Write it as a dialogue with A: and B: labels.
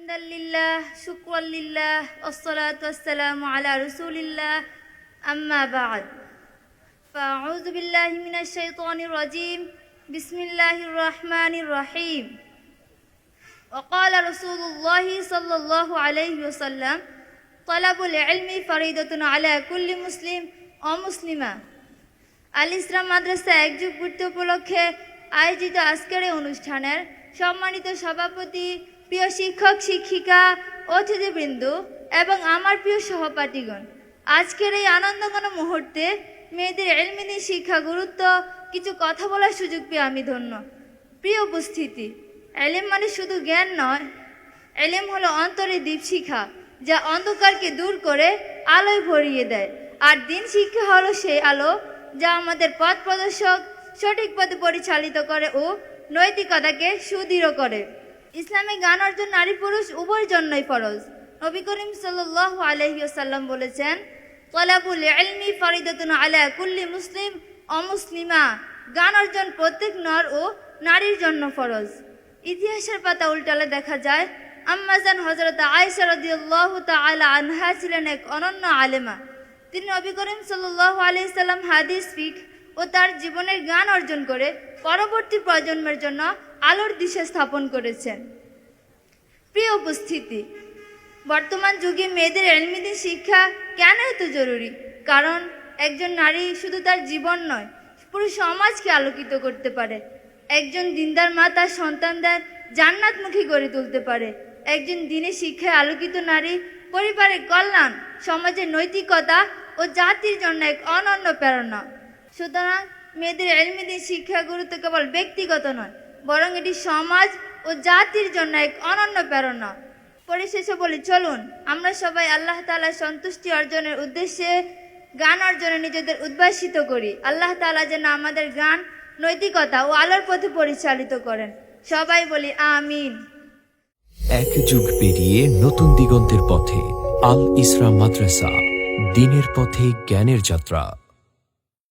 A: হামদালিল্লাহ শুকরাল্লিল্লাহ ওয়াসসালাতু ওয়াসসালামু আলা রাসূলিল্লাহ আম্মা বা'দ ফাআউযু বিল্লাহি মিনাশ শাইতানির রাজীম বিসমিল্লাহির রহমানির রহিম وقال رسول الله صلى الله عليه وسلم طلب العلم فريضة على كل مسلم ومسلمة আল ইসলাম মাদ্রাসা একযুগ পূর্তি উপলক্ষে আয়োজিত আজকের এই অনুষ্ঠানের সম্মানিত সভাপতি, প্রিয় শিক্ষক শিক্ষিকা, অতিথিবৃন্দ এবং আমার প্রিয় সহপাঠীগণ, আজকের এই আনন্দঘন মুহূর্তে মেয়েদের ইলমি শিক্ষা গুরুত্ব কিছু কথা বলার সুযোগ পেয়ে আমি ধন্য। প্রিয় উপস্থিতি, ইলম মানে শুধু জ্ঞান নয়, ইলম হলো অন্তরের দীপশিখা যা অন্ধকারকে দূর করে আলোয় ভরিয়ে দেয়। আর দিন শিক্ষা হলো সেই আলো যা আমাদের পথ প্রদর্শক, সঠিক পথে পরিচালিত করে ও নৈতিকতাকে সুদৃঢ় করে। ইসলামে জ্ঞান অর্জন নারী পুরুষ উভয়ের জন্যই ফরজ। নবী করিম সাল্লাল্লাহু আলাইহি ওয়াসাল্লাম বলেছেন, তালাবুল ইলমি ফরিদাতুন আলা কুল্লি মুসলিম ও মুসলিমা, জ্ঞান অর্জন প্রত্যেক নর ও নারীর জন্য ফরজ। ইতিহাসের পাতা উল্টালে দেখা যায় আম্মাজান হযরত আয়েশা রাদিয়াল্লাহু তাআলা আনহা ছিলেন এক অনন্য আলেমা। তিনি নবী করিম সাল্লাল্লাহু আলাইহি সাল্লাম হাদিস, ফিকহ ও তার জীবনের জ্ঞান অর্জন করে পরবর্তী প্রজন্মের জন্য আলোর দিশা স্থাপন করেছেন। প্রিয় উপস্থিতি, বর্তমান যুগে মেয়েদের ইলমি শিক্ষা কেন এত জরুরি? কারণ একজন নারী শুধু তার জীবন নয়, পুরো সমাজকে আলোকিত করতে পারে। একজন দিনদার মা তার সন্তানদের জান্নাতমুখী করে তুলতে পারে। একজন দিনে শিক্ষায় আলোকিত নারী পরিবারের কল্যাণ, সমাজের নৈতিকতা ও জাতির জন্য এক অনন্য প্রেরণা। সুতরাং মেয়েদের ইলমি শিক্ষা গুরুত্ব কেবল ব্যক্তিগত নয়, বরং এটি সমাজ ও জাতির জন্য এক অনন্য প্রেরণা। পরিশেষে বলি, চলুন আমরা সবাই আল্লাহ তাআলার সন্তুষ্টি অর্জনের উদ্দেশ্যে জ্ঞান অর্জনে নিজেদের উদ্ভাসিত করি। আল্লাহ তাআলা যেন আমাদের জ্ঞান, নৈতিকতা ও আলোর পথে পরিচালিত করেন। সবাই বলি আমিন।
B: এক যুগ পেরিয়ে নতুন দিগন্তের পথে আল ইসরা মাদ্রাসা, দিনের পথে জ্ঞানের যাত্রা।